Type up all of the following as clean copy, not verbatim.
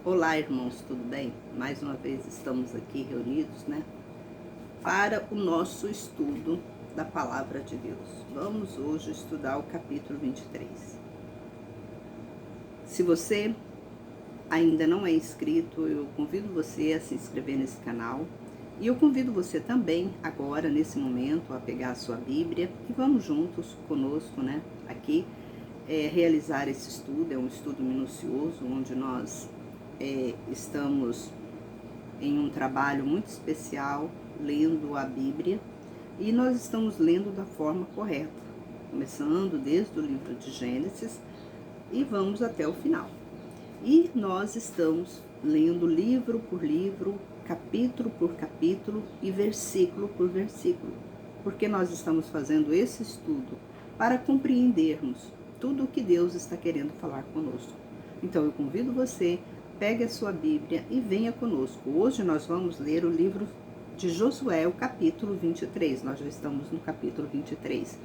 Olá, irmãos, tudo bem? Mais uma vez estamos aqui reunidos, para o nosso estudo da Palavra de Deus. Vamos hoje estudar o capítulo 23. Se você ainda não é inscrito, eu convido você a se inscrever nesse canal. E eu convido você também, agora, nesse momento, a pegar a sua Bíblia e vamos juntos conosco, aqui, realizar esse estudo. É um estudo minucioso, onde nós estamos em um trabalho muito especial, lendo a Bíblia, e nós estamos lendo da forma correta, começando desde o livro de Gênesis e vamos até o final. E nós estamos lendo livro por livro, capítulo por capítulo e versículo por versículo, porque nós estamos fazendo esse estudo para compreendermos tudo o que Deus está querendo falar conosco. Então eu convido você, pegue a sua Bíblia e venha conosco. Hoje nós vamos ler o livro de Josué, o capítulo 23. Nós já estamos no capítulo 23.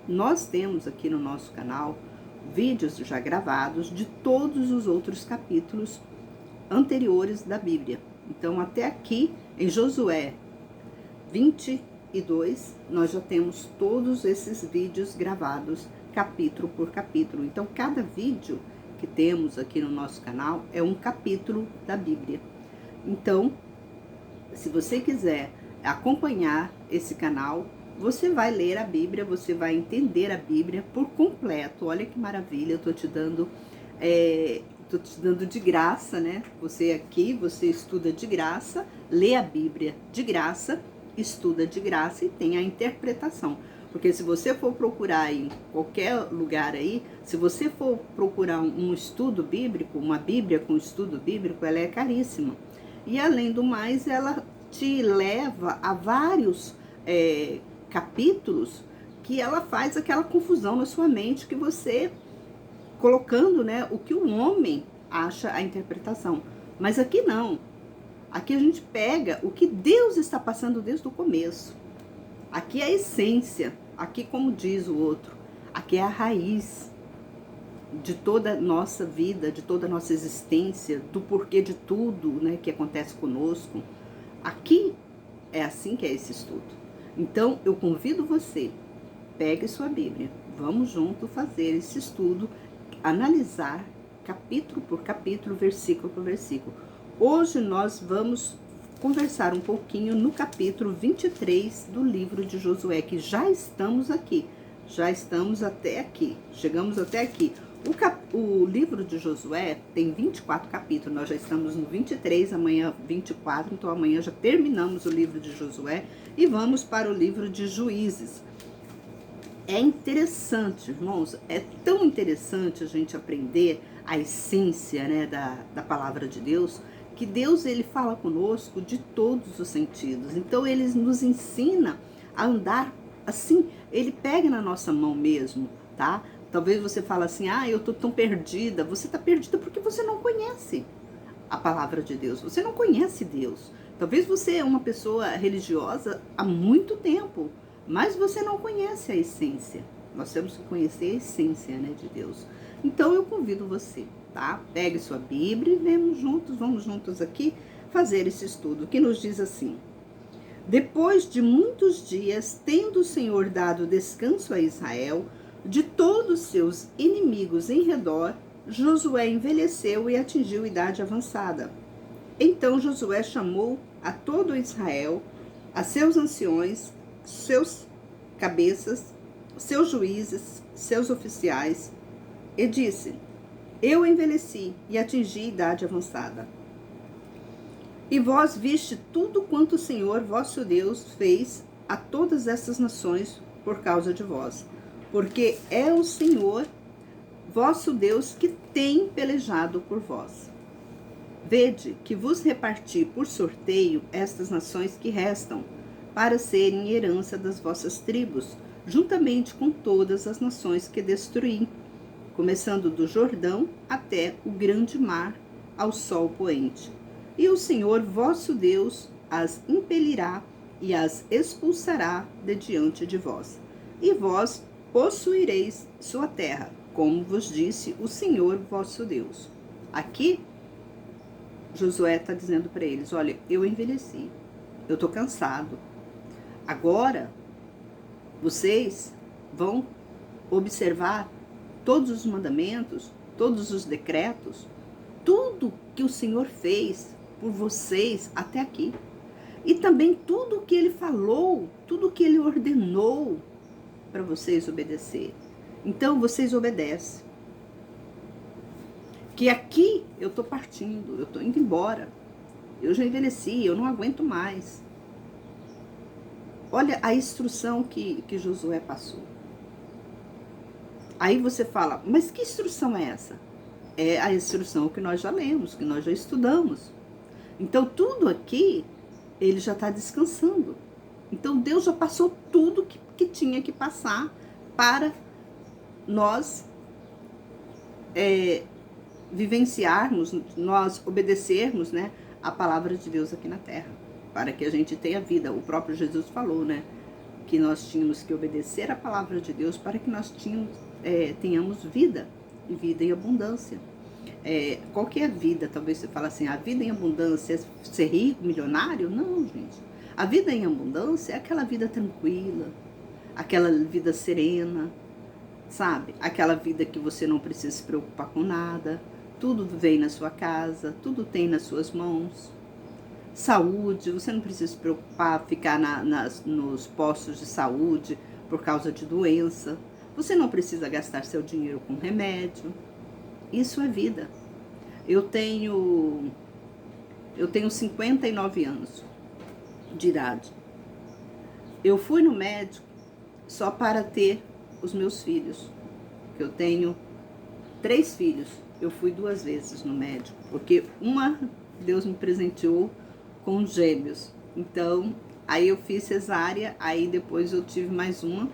Nós temos aqui no nosso canal vídeos já gravados de todos os outros capítulos anteriores da Bíblia. Então, até aqui, em Josué 22, nós já temos todos esses vídeos gravados, capítulo por capítulo. Então, cada vídeo que temos aqui no nosso canal é um capítulo da Bíblia. Então, se você quiser acompanhar esse canal, você vai ler a Bíblia, você vai entender a Bíblia por completo. Olha que maravilha, eu tô te dando de graça, Você aqui, você estuda de graça, lê a Bíblia de graça, estuda de graça e tem a interpretação. Porque se você for procurar em qualquer lugar aí, se você for procurar um estudo bíblico, uma Bíblia com estudo bíblico, ela é caríssima. E além do mais, ela te leva a vários capítulos que ela faz aquela confusão na sua mente, que você colocando, o que o homem acha a interpretação. Mas aqui não. Aqui a gente pega o que Deus está passando desde o começo. Aqui é a essência. Aqui, como diz o outro, aqui é a raiz de toda a nossa vida, de toda a nossa existência, do porquê de tudo, que acontece conosco. Aqui é assim que é esse estudo. Então, eu convido você, pegue sua Bíblia, vamos junto fazer esse estudo, analisar capítulo por capítulo, versículo por versículo. Hoje nós vamos conversar um pouquinho no capítulo 23 do livro de Josué, que já estamos aqui, já estamos até aqui, chegamos até aqui. O livro de Josué tem 24 capítulos, nós já estamos no 23, amanhã 24, então amanhã já terminamos o livro de Josué e vamos para o livro de Juízes. É interessante, irmãos, é tão interessante a gente aprender a essência, da palavra de Deus, que Deus, ele fala conosco de todos os sentidos. Então, ele nos ensina a andar assim, ele pega na nossa mão mesmo, tá? Talvez você fale assim, eu tô tão perdida. Você tá perdida porque você não conhece a palavra de Deus, você não conhece Deus. Talvez você é uma pessoa religiosa há muito tempo, mas você não conhece a essência. Nós temos que conhecer a essência, de Deus. Então, eu convido você, tá? Pegue sua Bíblia e vamos juntos aqui fazer esse estudo, que nos diz assim: depois de muitos dias, tendo o Senhor dado descanso a Israel de todos seus inimigos em redor, Josué envelheceu e atingiu idade avançada. Então Josué chamou a todo Israel, a seus anciões, seus cabeças, seus juízes, seus oficiais, e disse: eu envelheci e atingi idade avançada. E vós viste tudo quanto o Senhor vosso Deus fez a todas essas nações por causa de vós, porque é o Senhor vosso Deus que tem pelejado por vós. Vede que vos reparti por sorteio estas nações que restam, para serem herança das vossas tribos, juntamente com todas as nações que destruí, começando do Jordão até o grande mar, ao sol poente. E o Senhor vosso Deus as impelirá e as expulsará de diante de vós. E vós possuireis sua terra, como vos disse o Senhor vosso Deus. Aqui Josué está dizendo para eles, olha, eu envelheci, eu estou cansado. Agora, vocês vão observar todos os mandamentos, todos os decretos, tudo que o Senhor fez por vocês até aqui. E também tudo que Ele falou, tudo que Ele ordenou para vocês obedecer. Então, vocês obedecem. Que aqui eu estou partindo, eu estou indo embora. Eu já envelheci, eu não aguento mais. Olha a instrução que Josué passou. Aí você fala, mas que instrução é essa? É a instrução que nós já lemos, que nós já estudamos. Então, tudo aqui, ele já está descansando. Então, Deus já passou tudo que tinha que passar para nós vivenciarmos, nós obedecermos, né, a palavra de Deus aqui na terra, para que a gente tenha vida. O próprio Jesus falou, né, que nós tínhamos que obedecer a palavra de Deus para que nós tenhamos vida, e vida em abundância. Qual que é a vida? Talvez você fale assim, a vida em abundância é ser rico, milionário? Não, gente. A vida em abundância é aquela vida tranquila, aquela vida serena, sabe? Aquela vida que você não precisa se preocupar com nada, tudo vem na sua casa, tudo tem nas suas mãos. Saúde, você não precisa se preocupar, ficar nos postos de saúde por causa de doença. Você não precisa gastar seu dinheiro com remédio. Isso é vida. Eu tenho 59 anos de idade. Eu fui no médico só para ter os meus filhos. Eu tenho 3 filhos. Eu fui 2 vezes no médico, porque Deus me presenteou com gêmeos. Então, aí eu fiz cesárea, aí depois eu tive mais uma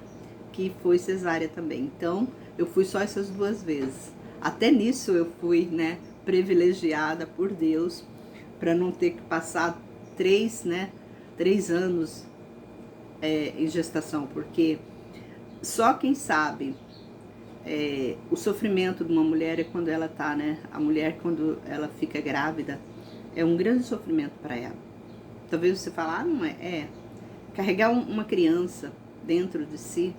que foi cesárea também. Então, eu fui só essas 2 vezes. Até nisso eu fui, né, privilegiada por Deus, para não ter que passar 3 anos em gestação, porque só quem sabe o sofrimento de uma mulher é quando ela tá, né? A mulher, quando ela fica grávida, é um grande sofrimento para ela. Talvez você fale, não é? Carregar uma criança dentro de si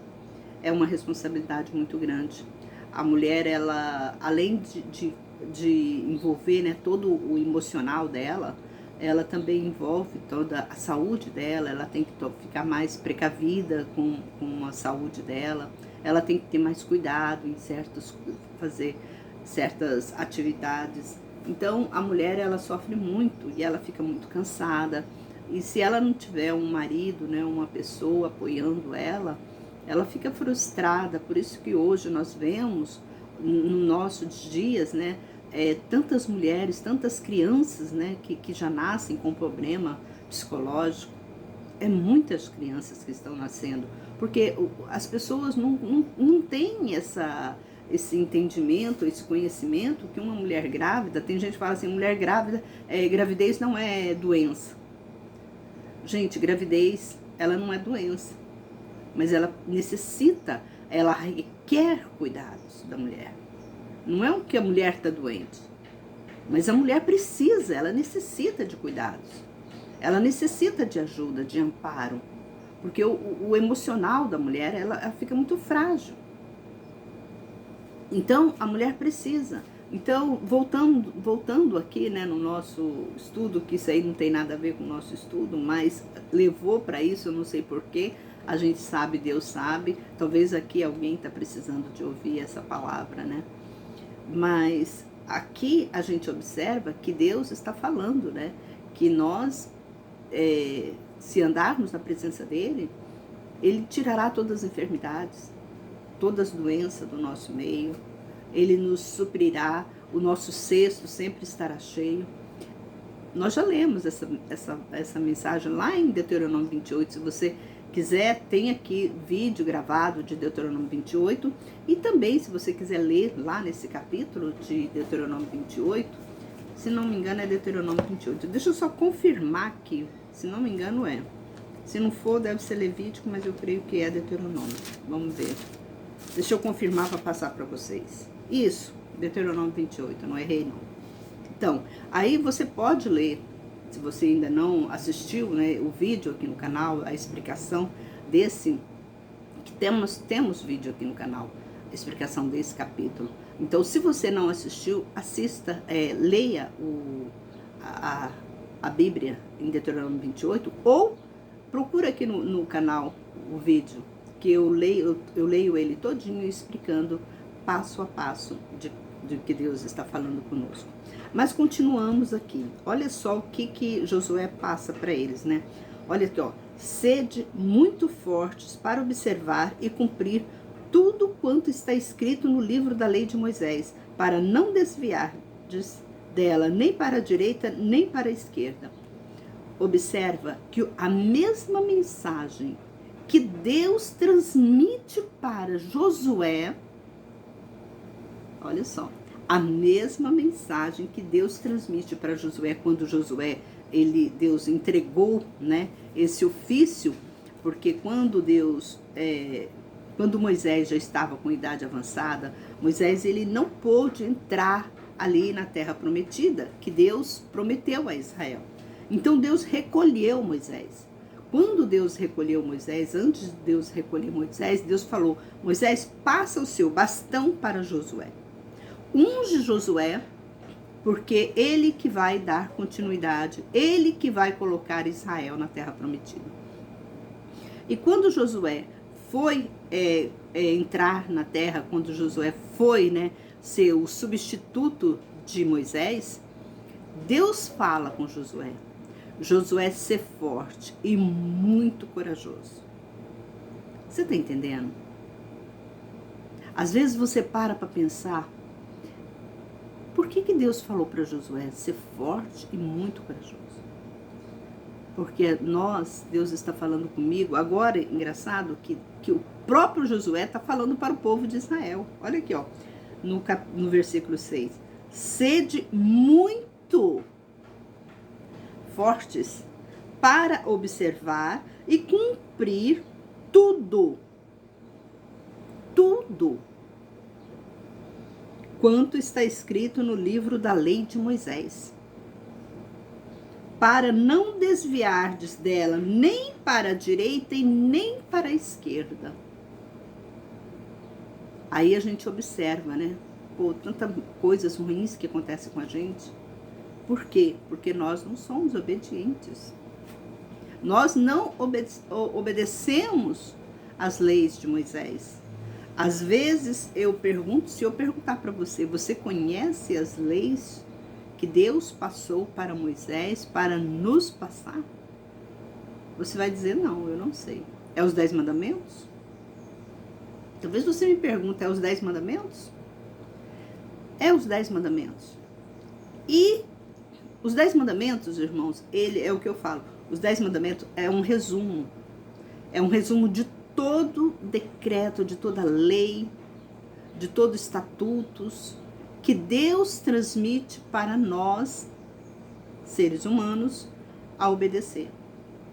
é uma responsabilidade muito grande. A mulher, ela, além de envolver, né, todo o emocional dela, ela também envolve toda a saúde dela. Ela tem que ficar mais precavida com a saúde dela. Ela tem que ter mais cuidado em fazer certas atividades. Então, a mulher, ela sofre muito e ela fica muito cansada. E se ela não tiver um marido, né, uma pessoa apoiando ela, ela fica frustrada. Por isso que hoje nós vemos, nos nossos dias, né, tantas mulheres, tantas crianças, né, que já nascem com problema psicológico. Muitas crianças que estão nascendo, porque as pessoas não têm esse entendimento, esse conhecimento que uma mulher grávida, tem gente que fala assim, mulher grávida, gravidez não é doença. Gente, gravidez, ela não é doença, mas ela requer cuidados da mulher. Não é o que a mulher está doente, mas a mulher precisa, ela necessita de cuidados. Ela necessita de ajuda, de amparo, porque o emocional da mulher, ela fica muito frágil. Então, a mulher precisa. Então, voltando aqui, né, no nosso estudo, que isso aí não tem nada a ver com o nosso estudo, mas levou para isso, eu não sei porquê, a gente sabe, Deus sabe, talvez aqui alguém está precisando de ouvir essa palavra, né? Mas aqui a gente observa que Deus está falando, né, que nós, se andarmos na presença dele, ele tirará todas as enfermidades, todas as doenças do nosso meio, ele nos suprirá, o nosso cesto sempre estará cheio. Nós já lemos essa mensagem lá em Deuteronômio 28, se você quiser, tem aqui vídeo gravado de Deuteronômio 28, e também se você quiser ler lá nesse capítulo de Deuteronômio 28, se não me engano é Deuteronômio 28, deixa eu só confirmar aqui, se não me engano se não for deve ser Levítico, mas eu creio que é Deuteronômio, vamos ver, deixa eu confirmar para passar para vocês, isso, Deuteronômio 28, não errei não. Então, aí você pode ler, se você ainda não assistiu, né, o vídeo aqui no canal, a explicação desse, que temos vídeo aqui no canal, a explicação desse capítulo. Então, se você não assistiu, assista, leia a Bíblia em Deuteronômio 28, ou procura aqui no canal o vídeo, que eu leio ele todinho explicando passo a passo de que Deus está falando conosco. Mas continuamos aqui. Olha só o que Josué passa para eles, né? Olha aqui, ó. Sede muito fortes para observar e cumprir tudo quanto está escrito no livro da lei de Moisés, para não desviar dela nem para a direita nem para a esquerda. Observa que a mesma mensagem que Deus transmite para Josué, olha só, a mesma mensagem que Deus transmite para Josué quando Deus entregou, né, esse ofício, porque quando Moisés já estava com idade avançada, Moisés ele não pôde entrar ali na terra prometida, que Deus prometeu a Israel. Então Deus recolheu Moisés. Quando Deus recolheu Moisés, antes de Deus recolher Moisés, Deus falou: Moisés, passa o seu bastão para Josué. Unge Josué, porque ele que vai dar continuidade, ele que vai colocar Israel na terra prometida. E quando Josué foi entrar na terra, quando Josué foi, né, ser o substituto de Moisés, Deus fala com Josué. Josué, ser forte e muito corajoso. Você está entendendo? Às vezes você para pensar, por que Deus falou para Josué ser forte e muito corajoso? Porque Deus está falando comigo. Agora, engraçado que o próprio Josué está falando para o povo de Israel. Olha aqui, ó, no versículo 6. Sede muito fortes para observar e cumprir tudo quanto está escrito no livro da lei de Moisés, para não desviardes dela nem para a direita e nem para a esquerda. Aí a gente observa, né? Tantas coisas ruins que acontecem com a gente. Por quê? Porque nós não somos obedientes. Nós não obedecemos às leis de Moisés. Às vezes eu pergunto, se eu perguntar para você, você conhece as leis que Deus passou para Moisés para nos passar? Você vai dizer, não, eu não sei. É os 10 mandamentos? Talvez você me pergunte, é os 10 mandamentos? É os 10 mandamentos. E os 10 mandamentos, irmãos, ele é o que eu falo. Os 10 mandamentos é um resumo. É um resumo de todo decreto, de toda lei, de todos os estatutos que Deus transmite para nós, seres humanos, a obedecer,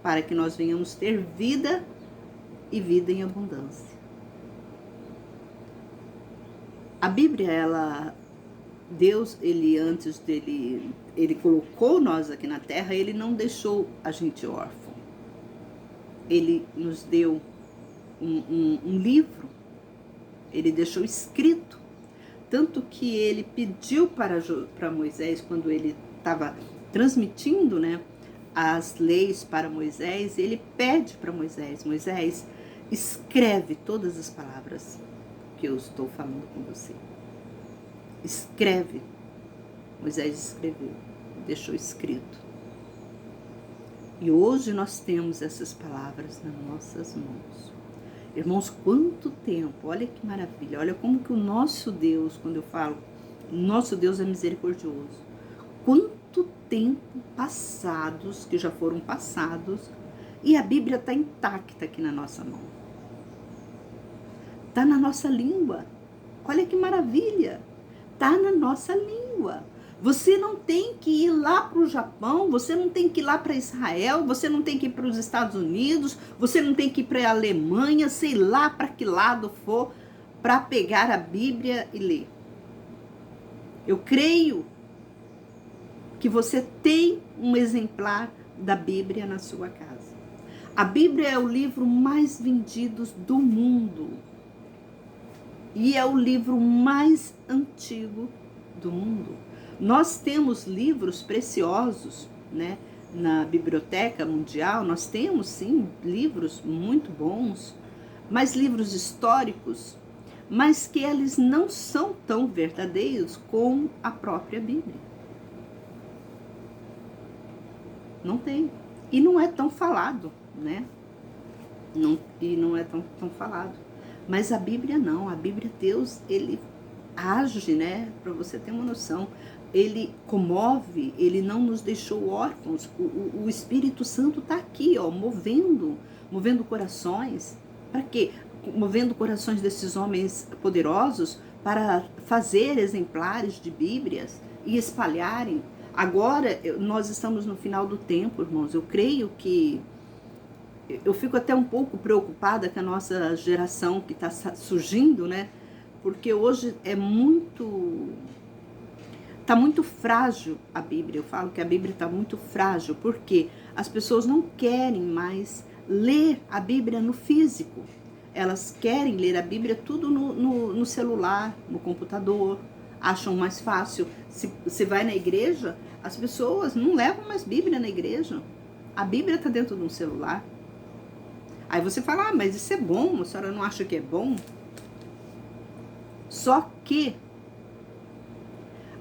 para que nós venhamos ter vida e vida em abundância. A Bíblia, Deus, antes dele, ele colocou nós aqui na terra, ele não deixou a gente órfão. Ele nos deu um livro, ele deixou escrito, tanto que ele pediu para Moisés, quando ele estava transmitindo, né, as leis para Moisés, ele pede para Moisés, escreve todas as palavras que eu estou falando com você. Escreve. Moisés escreveu, deixou escrito. E hoje nós temos essas palavras nas nossas mãos. Irmãos, quanto tempo, olha que maravilha, olha como que o nosso Deus, quando eu falo, nosso Deus é misericordioso. Quanto tempo passados, que já foram passados, e a Bíblia está intacta aqui na nossa mão. Está na nossa língua. Olha que maravilha. Está na nossa língua. Você não tem que ir lá para o Japão, você não tem que ir lá para Israel, você não tem que ir para os Estados Unidos, você não tem que ir para a Alemanha, sei lá para que lado for, para pegar a Bíblia e ler. Eu creio que você tem um exemplar da Bíblia na sua casa. A Bíblia é o livro mais vendido do mundo. E é o livro mais antigo do mundo. Nós temos livros preciosos, né? Na Biblioteca Mundial, nós temos, sim, livros muito bons, mas livros históricos, mas que eles não são tão verdadeiros como a própria Bíblia. Não tem. E não é tão falado, né? Não é tão falado. Mas a Bíblia não. A Bíblia, Deus, ele age, né? Para você ter uma noção. Ele comove, ele não nos deixou órfãos. O Espírito Santo está aqui, ó, movendo corações. Para quê? Movendo corações desses homens poderosos para fazer exemplares de Bíblias e espalharem. Agora, nós estamos no final do tempo, irmãos. Eu creio que... Eu fico até um pouco preocupada com a nossa geração que está surgindo, né? Porque hoje está muito frágil a Bíblia. Eu falo que a Bíblia está muito frágil, porque as pessoas não querem mais ler a Bíblia no físico. Elas querem ler a Bíblia tudo no celular, no computador. Acham mais fácil. Se você vai na igreja, as pessoas não levam mais Bíblia na igreja. A Bíblia está dentro de um celular. Aí você fala, mas isso é bom, a senhora não acha que é bom? Só que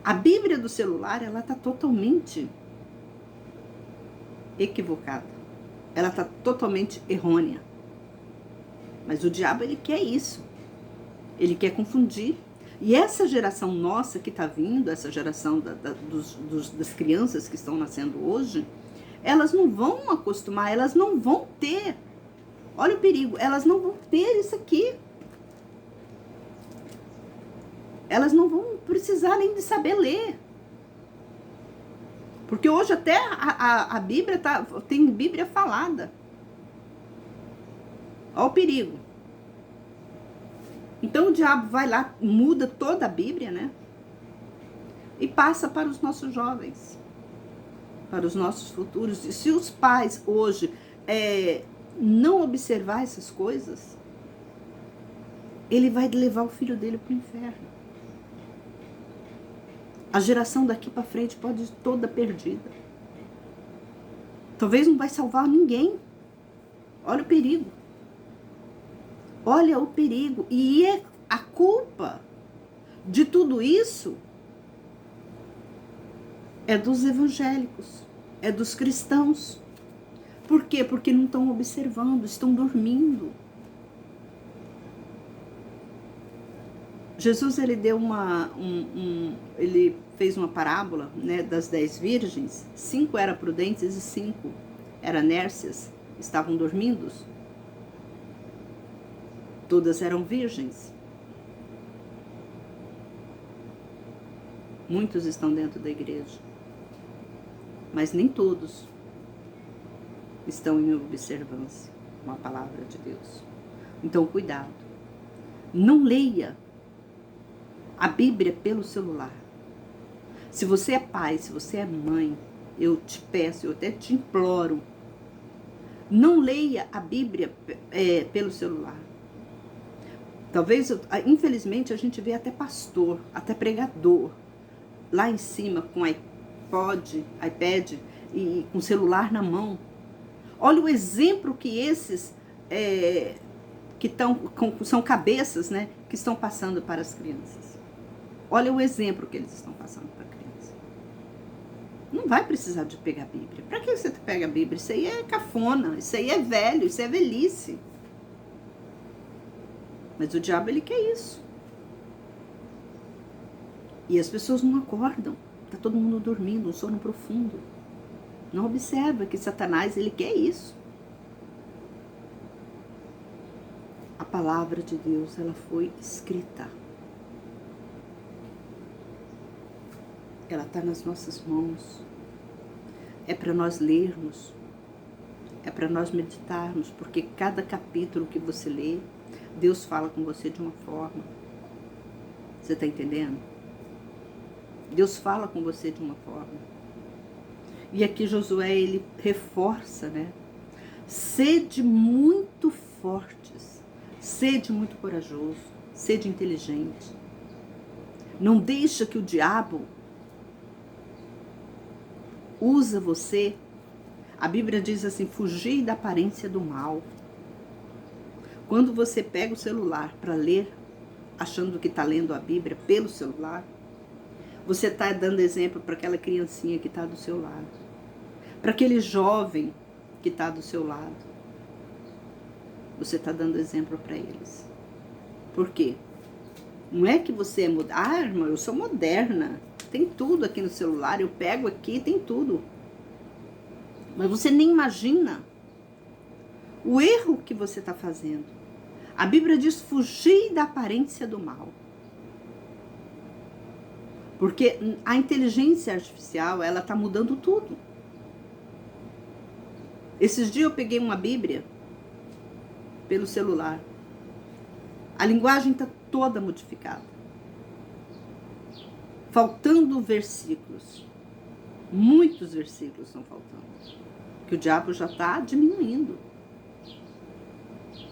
a Bíblia do celular, ela está totalmente equivocada. Ela está totalmente errônea. Mas o diabo, ele quer isso. Ele quer confundir. E essa geração nossa que está vindo, essa geração das crianças que estão nascendo hoje, elas não vão acostumar, elas não vão ter. Olha o perigo, elas não vão ter isso aqui. Elas não vão precisar nem de saber ler. Porque hoje até a Bíblia tem Bíblia falada. Olha o perigo. Então o diabo vai lá, muda toda a Bíblia, né? E passa para os nossos jovens, para os nossos futuros. E se os pais hoje não observar essas coisas, ele vai levar o filho dele para o inferno. A geração daqui para frente pode ir toda perdida. Talvez não vai salvar ninguém. Olha o perigo. Olha o perigo. E a culpa de tudo isso é dos evangélicos, é dos cristãos. Por quê? Porque não estão observando, estão dormindo. Jesus, ele deu ele fez uma parábola, né, das 10 virgens. 5 eram prudentes e 5 eram nércias, estavam dormindo. Todas eram virgens. Muitos estão dentro da igreja, mas nem todos estão em observância com a palavra de Deus. Então, cuidado. Não leia a Bíblia pelo celular. Se você é pai, se você é mãe, eu te peço, eu até te imploro, não leia a Bíblia pelo celular. Talvez, infelizmente, a gente vê até pastor, até pregador, lá em cima com iPad e com celular na mão. Olha o exemplo que esses são cabeças, né, que estão passando para as crianças. Olha o exemplo que eles estão passando para a criança. Não vai precisar de pegar a Bíblia. Para que você pega a Bíblia? Isso aí é cafona, isso aí é velho, isso é velhice. Mas o diabo, ele quer isso. E as pessoas não acordam. Está todo mundo dormindo, um sono profundo. Não observa que Satanás, ele quer isso. A palavra de Deus, ela foi escrita. Ela está nas nossas mãos. É para nós lermos. É para nós meditarmos. Porque cada capítulo que você lê, Deus fala com você de uma forma. Você está entendendo? Deus fala com você de uma forma. E aqui Josué, ele reforça, né? Sede muito fortes, sede muito corajoso, sede inteligente. Não deixa que o diabo usa você. A Bíblia diz assim, fugir da aparência do mal. Quando você pega o celular para ler, achando que está lendo a Bíblia pelo celular, você está dando exemplo para aquela criancinha que está do seu lado, para aquele jovem que está do seu lado. Você está dando exemplo para eles. Por quê? Não é que você é moderna. Ah, irmã, eu sou moderna. Tem tudo aqui no celular. Eu pego aqui, tem tudo. Mas você nem imagina o erro que você está fazendo. A Bíblia diz fugir da aparência do mal. Porque a inteligência artificial, ela está mudando tudo. Esses dias eu peguei uma Bíblia pelo celular. A linguagem está toda modificada. Faltando versículos. Muitos versículos estão faltando. Que o diabo já está diminuindo.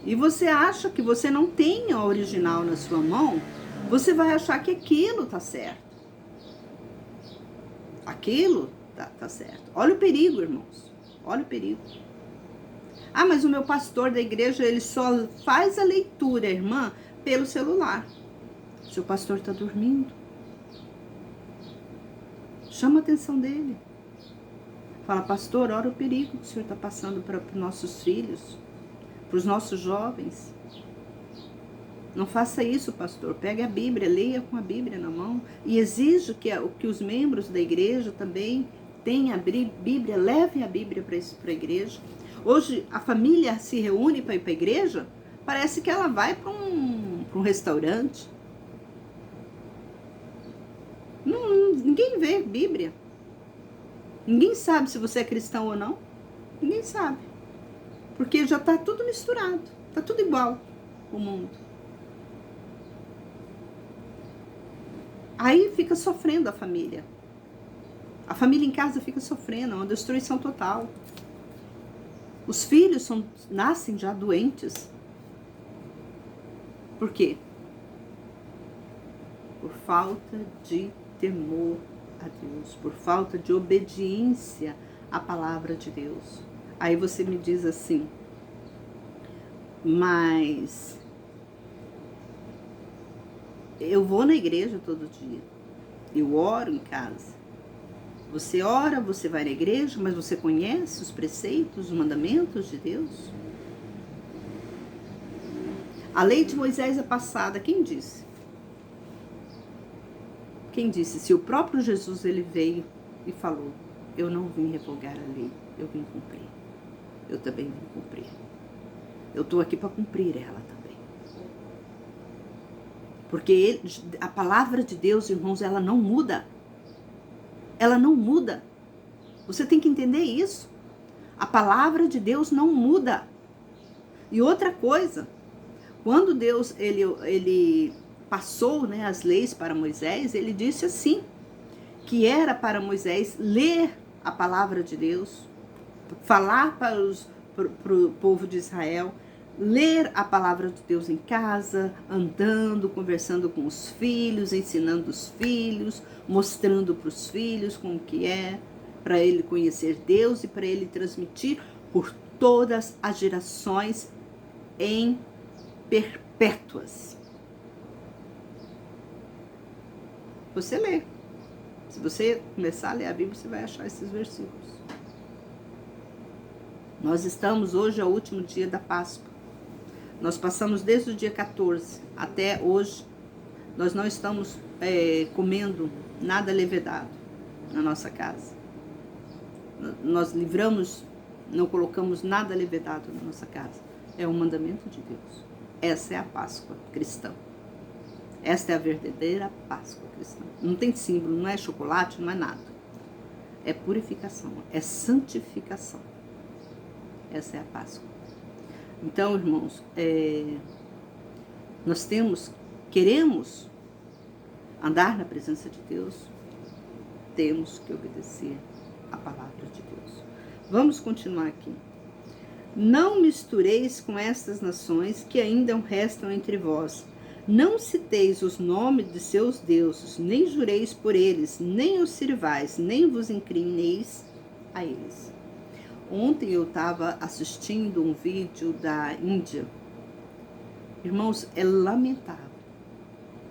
E você acha que você não tem a original na sua mão, você vai achar que aquilo está certo. Aquilo tá certo. Olha o perigo, irmãos. Olha o perigo. Ah, mas o meu pastor da igreja, ele só faz a leitura, irmã, pelo celular. Seu pastor está dormindo. Chama a atenção dele. Fala, pastor, olha o perigo que o senhor está passando para os nossos filhos, para os nossos jovens. Não faça isso, pastor. Pegue a Bíblia, leia com a Bíblia na mão. E exija que os membros da igreja também tenham a Bíblia, levem a Bíblia para a igreja. Hoje a família se reúne para ir para a igreja, parece que ela vai para um restaurante. Ninguém vê Bíblia. Ninguém sabe se você é cristão ou não. Ninguém sabe. Porque já está tudo misturado. Está tudo igual o mundo. Aí fica sofrendo a família. A família em casa fica sofrendo, é uma destruição total. Os filhos nascem já doentes. Por quê? Por falta de temor a Deus, por falta de obediência à palavra de Deus. Aí você me diz assim, mas eu vou na igreja todo dia, eu oro em casa. Você ora, você vai na igreja, mas você conhece os preceitos, os mandamentos de Deus? A lei de Moisés é passada, quem disse? Quem disse? Se o próprio Jesus, ele veio e falou, eu não vim revogar a lei, eu vim cumprir. Eu também vim cumprir. Eu estou aqui para cumprir ela também. Porque a palavra de Deus, irmãos, ela não muda. Ela não muda. Você tem que entender isso. A palavra de Deus não muda. E outra coisa, quando Deus ele passou, né, as leis para Moisés, ele disse assim, que era para Moisés ler a palavra de Deus, falar para o povo de Israel, ler a palavra de Deus em casa, andando, conversando com os filhos, ensinando os filhos, mostrando para os filhos como que é, para ele conhecer Deus e para ele transmitir por todas as gerações em perpétuas. Você lê. Se você começar a ler a Bíblia, você vai achar esses versículos. Nós estamos hoje ao último dia da Páscoa. Nós passamos desde o dia 14 até hoje. Nós não estamos comendo nada levedado na nossa casa. Nós livramos, não colocamos nada levedado na nossa casa. É um mandamento de Deus. Essa é a Páscoa cristã. Esta é a verdadeira Páscoa cristã. Não tem símbolo, não é chocolate, não é nada. É purificação, é santificação. Essa é a Páscoa. Então, irmãos, nós queremos andar na presença de Deus, temos que obedecer a palavra de Deus. Vamos continuar aqui. Não mistureis com estas nações que ainda restam entre vós. Não citeis os nomes de seus deuses, nem jureis por eles, nem os sirvais, nem vos incrimineis a eles. Ontem eu estava assistindo um vídeo da Índia. Irmãos, é lamentável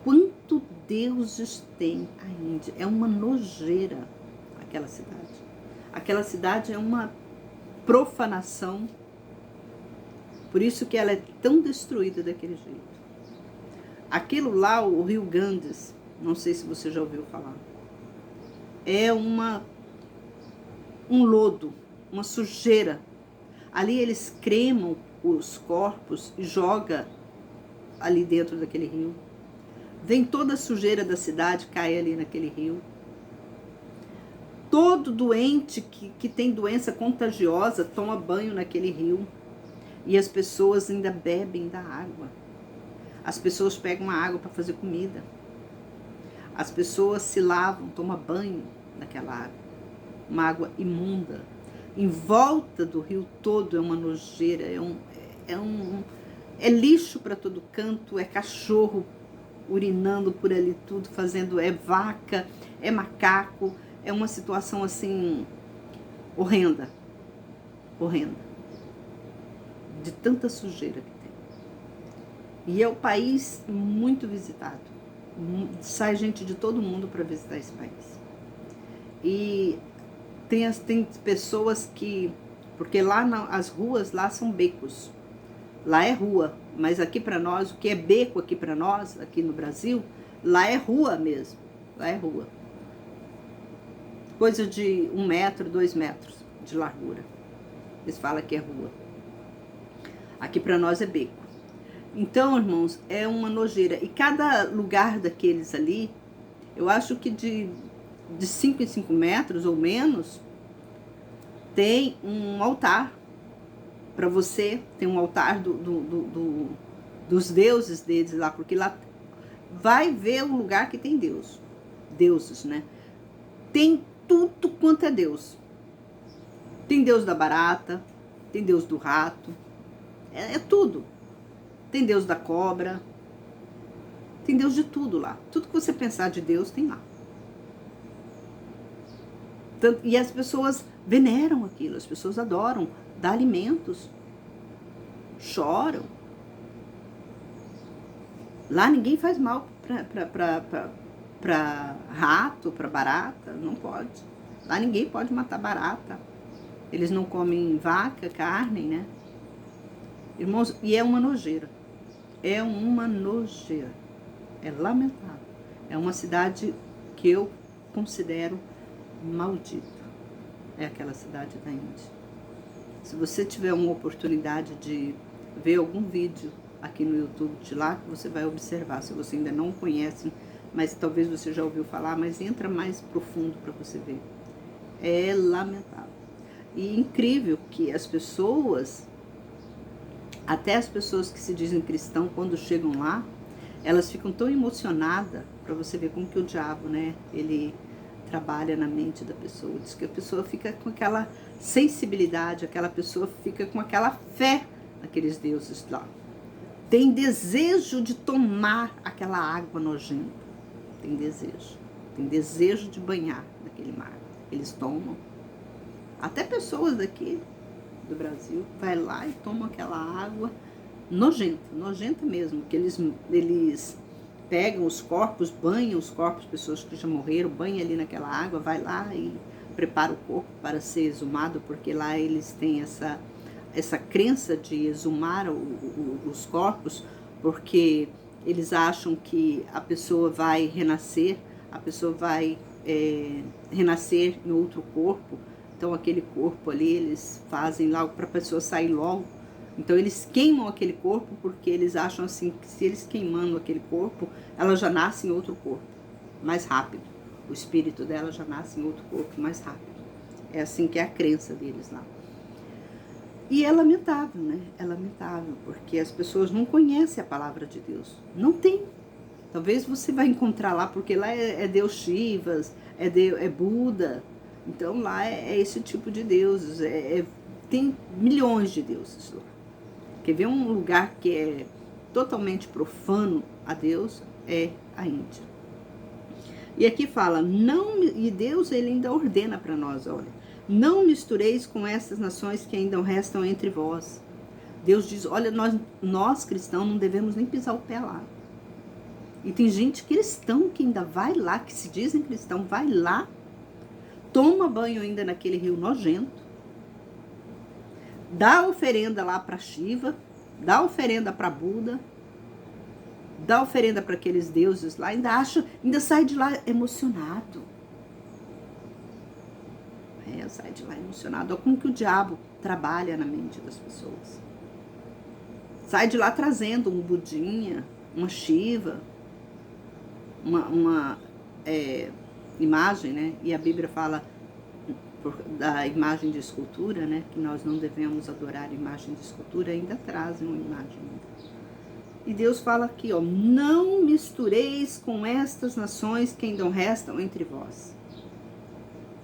quanto deuses tem a Índia. É uma nojeira aquela cidade. Aquela cidade é uma profanação. Por isso que ela é tão destruída daquele jeito. Aquilo lá, o rio Ganges, não sei se você já ouviu falar, é um lodo, uma sujeira. Ali eles cremam os corpos e jogam ali dentro daquele rio. Vem toda a sujeira da cidade, cai ali naquele rio. Todo doente que tem doença contagiosa toma banho naquele rio. E as pessoas ainda bebem da água. As pessoas pegam a água para fazer comida. As pessoas se lavam, tomam banho naquela água. Uma água imunda. Em volta do rio todo é uma nojeira, é lixo para todo canto, é cachorro urinando por ali tudo, é vaca, é macaco, é uma situação assim horrenda, de tanta sujeira que tem. E é um país muito visitado, sai gente de todo mundo para visitar esse país. E tem pessoas que, porque lá as ruas lá são becos, lá é rua, mas aqui para nós, o que é beco aqui para nós, aqui no Brasil, lá é rua mesmo, lá é rua. Coisa de 1 metro, 2 metros de largura. Eles falam que é rua. Aqui para nós é beco. Então, irmãos, é uma nojeira. E cada lugar daqueles ali, eu acho que de 5 em 5 metros ou menos, tem um altar para você, tem um altar dos deuses deles lá, porque lá vai ver o lugar que tem deuses, né? Tem tudo quanto é Deus. Tem Deus da barata, tem Deus do rato, é tudo. Tem Deus da cobra, tem Deus de tudo lá. Tudo que você pensar de Deus tem lá. E as pessoas veneram aquilo, as pessoas adoram, dá alimentos, choram. Lá ninguém faz mal para rato, para barata, não pode. Lá ninguém pode matar barata. Eles não comem vaca, carne, né? Irmãos, e é uma nojeira. É uma nojeira. É lamentável. É uma cidade que eu considero maldita. É aquela cidade da Índia. Se você tiver uma oportunidade de ver algum vídeo aqui no YouTube de lá, você vai observar. Se você ainda não conhece, mas talvez você já ouviu falar, mas entra mais profundo para você ver. É lamentável. E incrível que as pessoas, até as pessoas que se dizem cristãos, quando chegam lá, elas ficam tão emocionadas, para você ver como que o diabo, né, ele trabalha na mente da pessoa. Diz que a pessoa fica com aquela sensibilidade, aquela pessoa fica com aquela fé naqueles deuses lá. Tem desejo de tomar aquela água nojenta. Tem desejo de banhar naquele mar. Eles tomam. Até pessoas daqui do Brasil vai lá e tomam aquela água nojenta mesmo, que eles pegam os corpos, banham os corpos, pessoas que já morreram, banham ali naquela água, vai lá e prepara o corpo para ser exumado, porque lá eles têm essa crença de exumar os corpos, porque eles acham que a pessoa vai renascer, renascer em outro corpo. Então aquele corpo ali eles fazem lá para a pessoa sair logo. Então eles queimam aquele corpo porque eles acham assim que se eles queimando aquele corpo, ela já nasce em outro corpo, mais rápido. O espírito dela já nasce em outro corpo mais rápido. É assim que é a crença deles lá. E é lamentável, né? É lamentável, porque as pessoas não conhecem a palavra de Deus. Não tem. Talvez você vai encontrar lá, porque lá é Deus Shivas, é Buda, Então lá é esse tipo de deuses, tem milhões de deuses lá. Quer ver um lugar que é totalmente profano a Deus? É a Índia. E aqui fala, e Deus ele ainda ordena para nós, olha, não mistureis com essas nações que ainda restam entre vós. Deus diz, olha, nós cristãos não devemos nem pisar o pé lá. E tem gente cristão que ainda vai lá, que se dizem cristão, vai lá, toma banho ainda naquele rio nojento, dá oferenda lá para Shiva, dá oferenda para Buda, dá oferenda para aqueles deuses lá, ainda sai de lá emocionado. Sai de lá emocionado. Olha como que o diabo trabalha na mente das pessoas. Sai de lá trazendo um Budinha, uma Shiva, uma imagem, né? E a Bíblia fala da imagem de escultura, né? Que nós não devemos adorar imagem de escultura, ainda trazem uma imagem. E Deus fala aqui, ó, não mistureis com estas nações que ainda restam entre vós.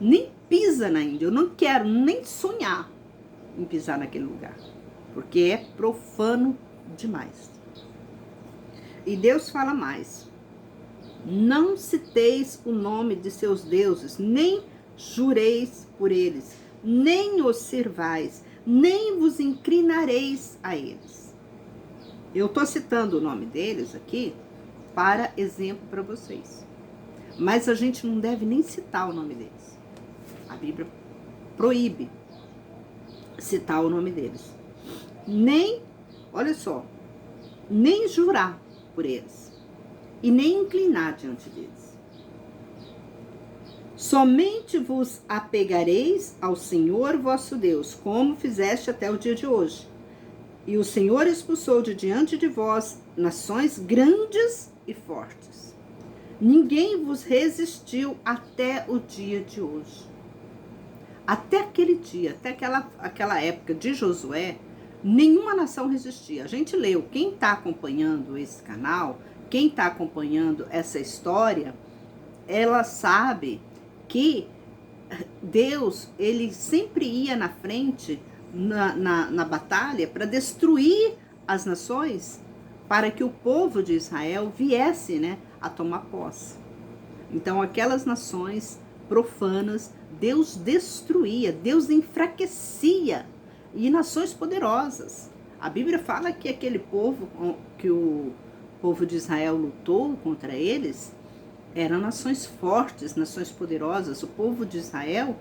Nem pisa na Índia, eu não quero nem sonhar em pisar naquele lugar, porque é profano demais. E Deus fala mais, não citeis o nome de seus deuses, nem jureis por eles, nem os servais, nem vos inclinareis a eles. Eu estou citando o nome deles aqui para exemplo para vocês. Mas a gente não deve nem citar o nome deles. A Bíblia proíbe citar o nome deles. Nem, olha só, nem jurar por eles. E nem inclinar diante deles. Somente vos apegareis ao Senhor vosso Deus, como fizeste até o dia de hoje. E o Senhor expulsou de diante de vós nações grandes e fortes. Ninguém vos resistiu até o dia de hoje. Até aquele dia, até aquela época de Josué, nenhuma nação resistia. A gente leu, quem está acompanhando esse canal, quem está acompanhando essa história, ela sabe que Deus, ele sempre ia na frente na batalha para destruir as nações, para que o povo de Israel viesse, né, a tomar posse. Então aquelas nações profanas, Deus destruía, Deus enfraquecia, e nações poderosas. A Bíblia fala que aquele povo, que o povo de Israel lutou contra eles, eram nações fortes, nações poderosas. O povo de Israel,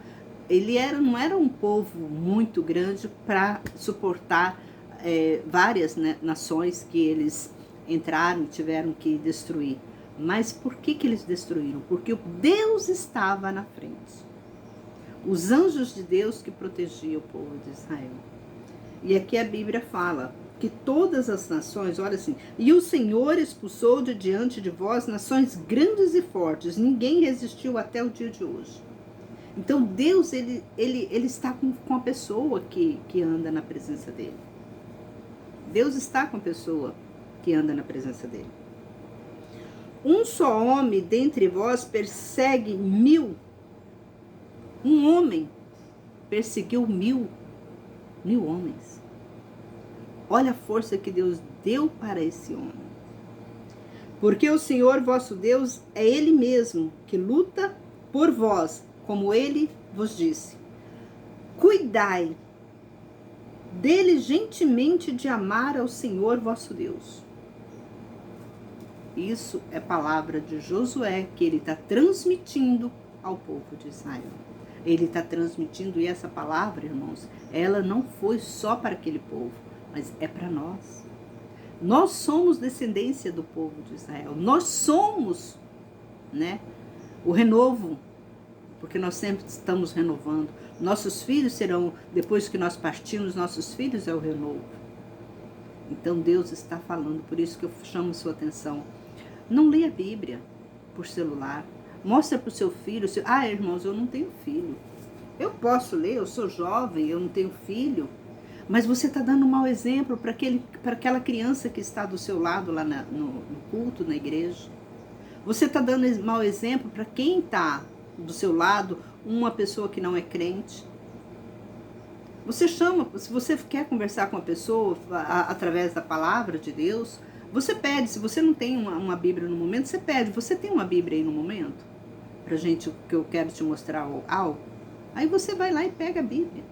não era um povo muito grande para suportar várias, né, nações que eles entraram e tiveram que destruir. Mas por que eles destruíram? Porque Deus estava na frente. Os anjos de Deus que protegiam o povo de Israel. E aqui a Bíblia fala que todas as nações, olha assim, e o Senhor expulsou de diante de vós nações grandes e fortes, ninguém resistiu até o dia de hoje. Então Deus, ele está com a pessoa que anda na presença dele. Deus está com a pessoa que anda na presença dele. Um só homem dentre vós persegue 1000. Um homem perseguiu 1000 homens. Olha a força que Deus deu para esse homem. Porque o Senhor vosso Deus é Ele mesmo que luta por vós, como Ele vos disse. Cuidai diligentemente de amar ao Senhor vosso Deus. Isso é palavra de Josué que ele está transmitindo ao povo de Israel. Ele está transmitindo, e essa palavra, irmãos, ela não foi só para aquele povo, mas é para nós. Nós somos descendência do povo de Israel. Nós somos, né, o renovo, porque nós sempre estamos renovando. Nossos filhos serão, depois que nós partirmos, nossos filhos é o renovo. Então Deus está falando, por isso que eu chamo sua atenção. Não leia a Bíblia por celular. Mostra para o seu filho. Irmãos, eu não tenho filho. Eu posso ler, eu sou jovem, eu não tenho filho. Mas você está dando um mau exemplo para aquela criança que está do seu lado lá no culto, na igreja. Você está dando mau exemplo para quem está do seu lado, uma pessoa que não é crente. Você chama, se você quer conversar com a pessoa através da palavra de Deus, você pede. Se você não tem uma Bíblia no momento, você pede. Você tem uma Bíblia aí no momento? Pra gente, que eu quero te mostrar algo. Aí você vai lá e pega a Bíblia.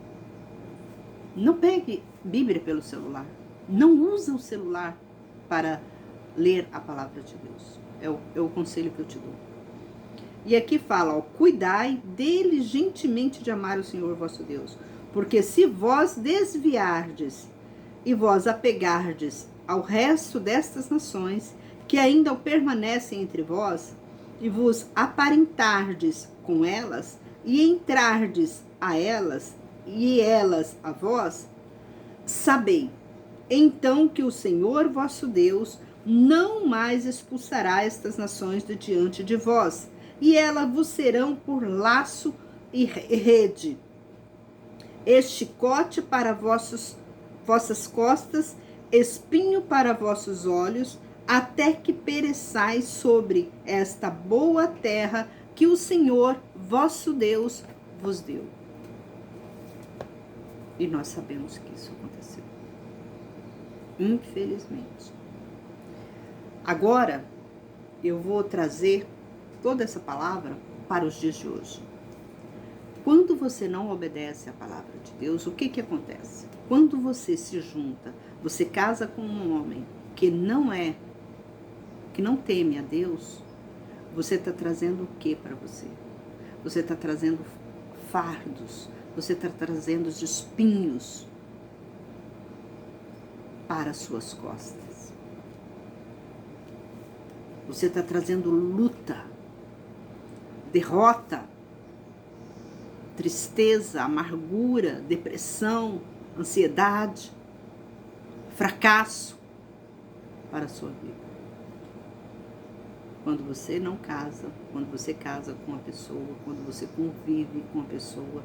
Não pegue Bíblia pelo celular. Não usa o celular para ler a palavra de Deus. É o conselho que eu te dou. E aqui fala, ó, cuidai diligentemente de amar o Senhor vosso Deus. Porque se vós desviardes e vós apegardes ao resto destas nações, que ainda permanecem entre vós, e vos aparentardes com elas, e entrardes a elas, e elas a vós, sabei, então que o Senhor vosso Deus não mais expulsará estas nações de diante de vós, e elas vos serão por laço e rede, chicote para vossas costas, espinho para vossos olhos, até que pereçais sobre esta boa terra que o Senhor vosso Deus vos deu. E nós sabemos que isso aconteceu. Infelizmente. Agora, eu vou trazer toda essa palavra para os dias de hoje. Quando você não obedece à palavra de Deus, o que acontece? Quando você se junta, você casa com um homem que não teme a Deus, você está trazendo o que para você? Você está trazendo fardos, você está trazendo os espinhos para as suas costas. Você está trazendo luta, derrota, tristeza, amargura, depressão, ansiedade, fracasso para a sua vida. Quando você não casa, quando você casa com uma pessoa, quando você convive com uma pessoa,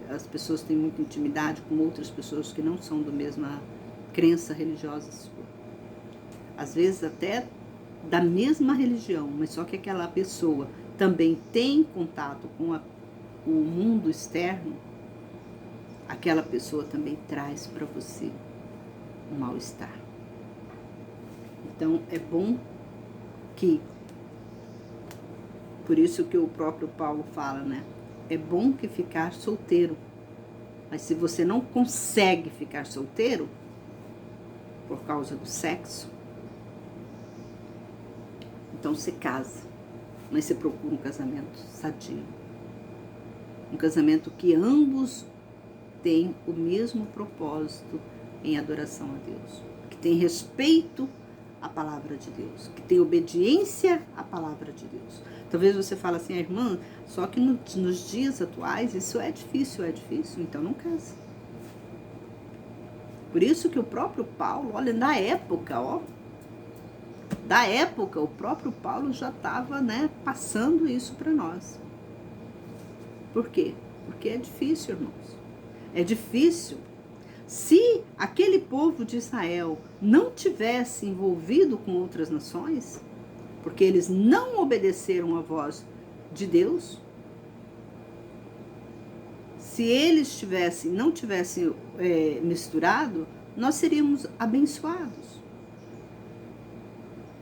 as pessoas têm muita intimidade com outras pessoas que não são da mesma crença religiosa sua. Às vezes até da mesma religião, mas só que aquela pessoa também tem contato com o mundo externo, aquela pessoa também traz para você um mal-estar. Então é bom que, por isso que o próprio Paulo fala, né? É bom que ficar solteiro, mas se você não consegue ficar solteiro por causa do sexo, então você casa, mas você procura um casamento sadio. Um casamento que ambos têm o mesmo propósito em adoração a Deus, que tem respeito à palavra de Deus, que tem obediência à palavra de Deus. Talvez você fale assim, irmã, só que nos dias atuais isso é difícil, então não casa. Por isso que o próprio Paulo, olha, na época, o próprio Paulo já estava, né, passando isso para nós. Por quê? Porque é difícil, irmãos. É difícil. Se aquele povo de Israel não tivesse envolvido com outras nações, porque eles não obedeceram à voz de Deus, se eles não tivessem misturado, nós seríamos abençoados.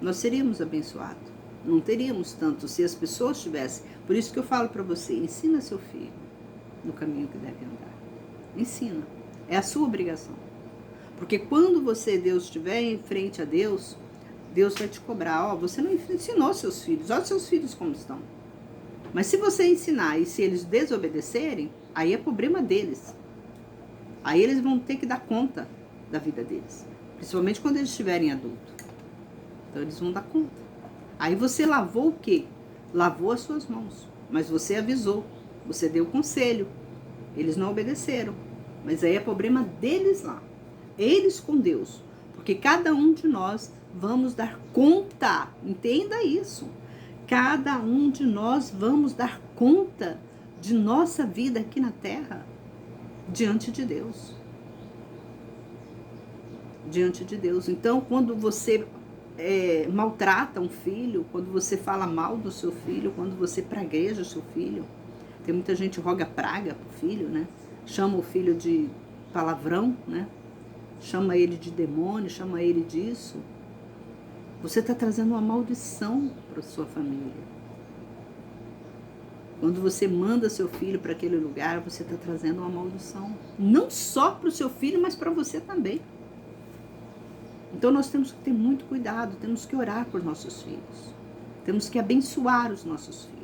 Nós seríamos abençoados. Não teríamos tanto se as pessoas tivessem. Por isso que eu falo para você, ensina seu filho no caminho que deve andar. Ensina. É a sua obrigação. Porque quando Deus estiver em frente a Deus, Deus vai te cobrar. Você não ensinou seus filhos. Olha seus filhos como estão. Mas se você ensinar e se eles desobedecerem, aí é problema deles. Aí eles vão ter que dar conta da vida deles. Principalmente quando eles estiverem adultos. Então eles vão dar conta. Aí você lavou o quê? Lavou as suas mãos. Mas você avisou. Você deu conselho. Eles não obedeceram. Mas aí é problema deles lá. Eles com Deus. Porque cada um de nós vamos dar conta. Entenda isso. Cada um de nós vamos dar conta de nossa vida aqui na terra. Diante de Deus. Diante de Deus. Então, quando você maltrata um filho, quando você fala mal do seu filho, quando você pragueja o seu filho, Tem muita gente que roga praga pro filho, né? Chama o filho de palavrão, né? Chama ele de demônio, chama ele disso. Você está trazendo uma maldição para sua família. Quando você manda seu filho para aquele lugar, você está trazendo uma maldição. Não só para o seu filho, mas para você também. Então nós temos que ter muito cuidado, temos que orar por nossos filhos. Temos que abençoar os nossos filhos.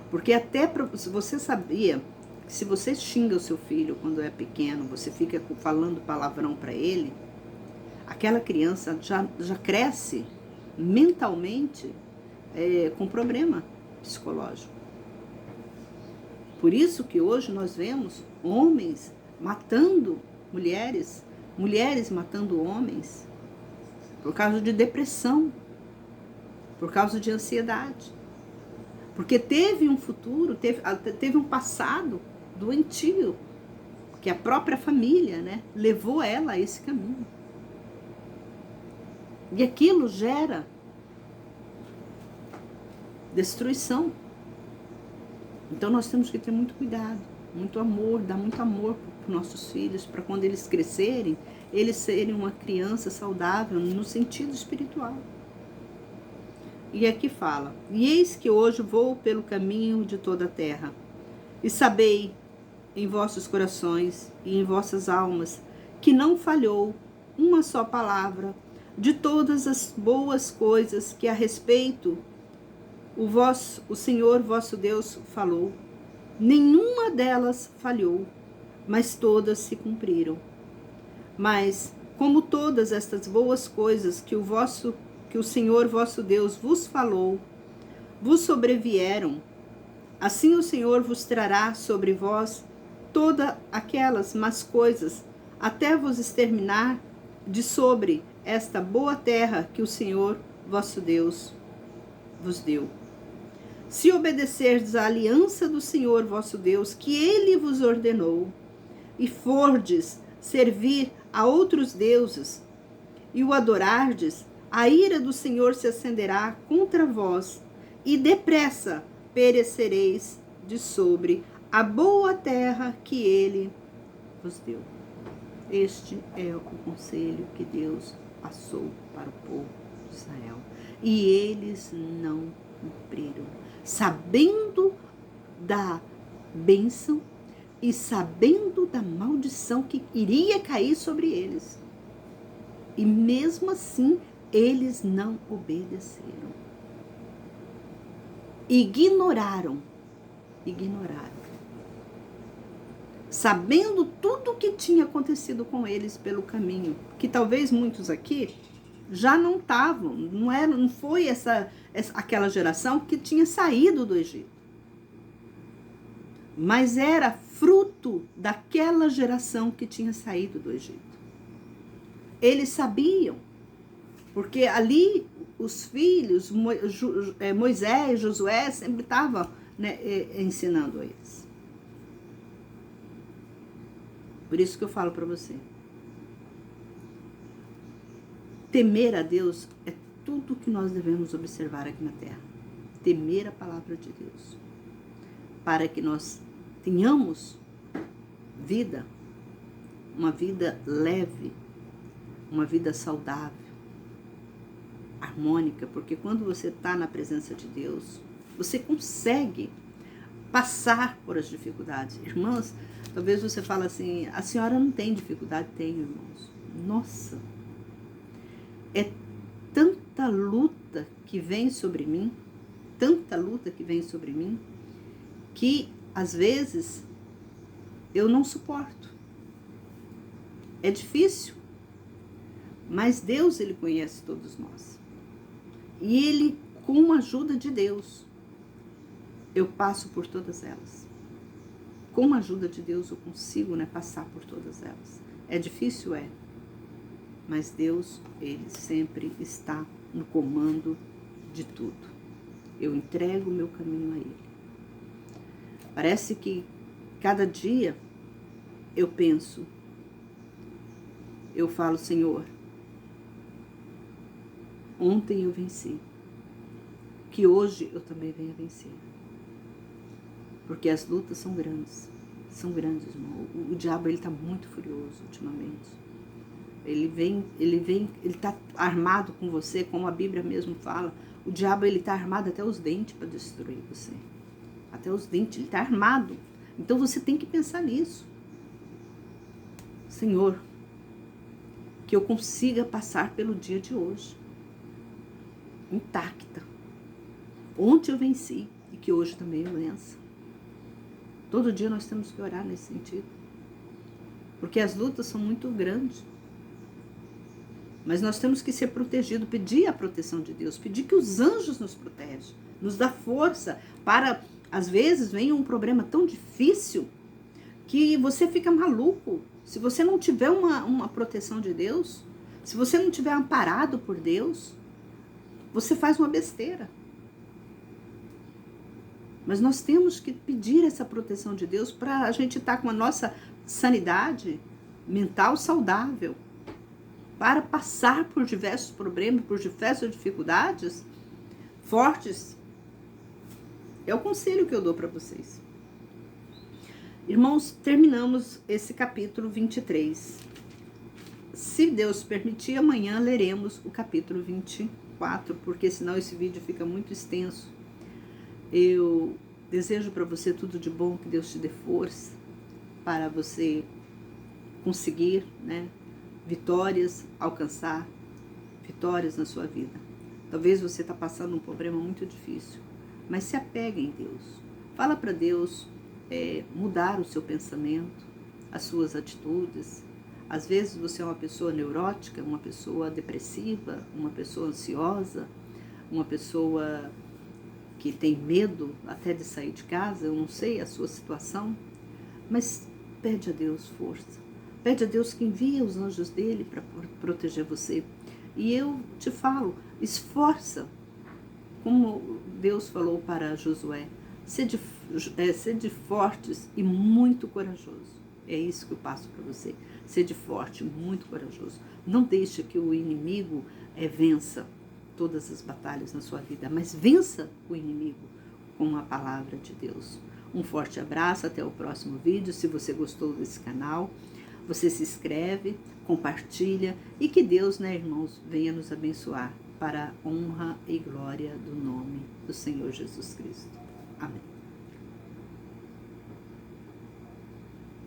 Porque até você sabia que se você xinga o seu filho quando é pequeno, você fica falando palavrão para ele, aquela criança já cresce mentalmente com problema psicológico. Por isso que hoje nós vemos homens matando mulheres, mulheres matando homens, por causa de depressão, por causa de ansiedade. Porque teve um futuro, teve um passado doentio, que a própria família, né, levou ela a esse caminho. E aquilo gera destruição. Então nós temos que ter muito cuidado, muito amor, dar muito amor para os nossos filhos, para quando eles crescerem, eles serem uma criança saudável no sentido espiritual. E aqui fala: e eis que hoje vou pelo caminho de toda a terra, e sabei em vossos corações e em vossas almas que não falhou uma só palavra de todas as boas coisas que a respeito o Senhor vosso Deus falou. Nenhuma delas falhou, mas todas se cumpriram. Mas, como todas estas boas coisas que o Senhor vosso Deus vos falou, vos sobrevieram, assim o Senhor vos trará sobre vós todas aquelas más coisas, até vos exterminar de sobre esta boa terra que o Senhor vosso Deus vos deu. Se obedecerdes à aliança do Senhor vosso Deus, que ele vos ordenou, e fordes servir a outros deuses, e o adorardes, a ira do Senhor se acenderá contra vós, e depressa perecereis de sobre a boa terra que ele vos deu. Este é o conselho que Deus passou para o povo de Israel. E eles não cumpriram, sabendo da bênção e sabendo da maldição que iria cair sobre eles. E mesmo assim, eles não obedeceram. Ignoraram. Sabendo tudo o que tinha acontecido com eles pelo caminho, que talvez muitos aqui já não estavam, não foi aquela geração que tinha saído do Egito, mas era fruto daquela geração que tinha saído do Egito. Eles sabiam, porque ali os filhos, Moisés, Josué, sempre estavam, né, ensinando eles. Por isso que eu falo para você, temer a Deus é tudo que nós devemos observar aqui na terra. Temer a palavra de Deus, para que nós tenhamos vida, uma vida leve, uma vida saudável, harmônica, porque quando você está na presença de Deus, você consegue passar por as dificuldades. Irmãos, talvez você fale assim, a senhora não tem dificuldade? Tenho, irmãos. Nossa, é tanta luta que vem sobre mim, que às vezes eu não suporto. É difícil, mas Deus, ele conhece todos nós. E ele, com a ajuda de Deus, eu passo por todas elas. Com a ajuda de Deus eu consigo, né, passar por todas elas. É difícil, mas Deus, ele sempre está no comando de tudo. Eu entrego o meu caminho a ele. Parece que cada dia eu penso, eu falo, Senhor, ontem eu venci, que hoje eu também venha vencer. porque as lutas são grandes. São grandes, irmão. O diabo, ele está muito furioso ultimamente. Ele está armado com você, como a Bíblia mesmo fala. O diabo, ele está armado até os dentes para destruir você. Até os dentes, ele está armado. Então você tem que pensar nisso. Senhor, que eu consiga passar pelo dia de hoje intacta. Ontem eu venci e que hoje também eu vença. Todo dia nós temos que orar nesse sentido. Porque as lutas são muito grandes. Mas nós temos que ser protegidos, pedir a proteção de Deus, pedir que os anjos nos protejam, nos dá força para, às vezes, vem um problema tão difícil que você fica maluco. Se você não tiver uma proteção de Deus, se você não tiver amparado por Deus, você faz uma besteira. Mas nós temos que pedir essa proteção de Deus para a gente estar com a nossa sanidade mental saudável, para passar por diversos problemas, por diversas dificuldades fortes. É o conselho que eu dou para vocês. Irmãos, terminamos esse capítulo 23. Se Deus permitir, amanhã leremos o capítulo 24, porque senão esse vídeo fica muito extenso. Eu desejo para você tudo de bom, que Deus te dê força para você conseguir, né, alcançar vitórias na sua vida. Talvez você está passando um problema muito difícil, mas se apegue em Deus. Fala para Deus mudar o seu pensamento, as suas atitudes. Às vezes você é uma pessoa neurótica, uma pessoa depressiva, uma pessoa ansiosa, uma pessoa que tem medo até de sair de casa. Eu não sei a sua situação, mas pede a Deus força. Pede a Deus que envie os anjos dele para proteger você. E eu te falo, esforça, como Deus falou para Josué, sede fortes e muito corajoso. É isso que eu passo para você. Sede forte e muito corajoso. Não deixe que o inimigo vença todas as batalhas na sua vida, mas vença o inimigo com a palavra de Deus. Um forte abraço, até o próximo vídeo. Se você gostou desse canal, você se inscreve, compartilha e que Deus, né, irmãos, venha nos abençoar para a honra e glória do nome do Senhor Jesus Cristo. Amém.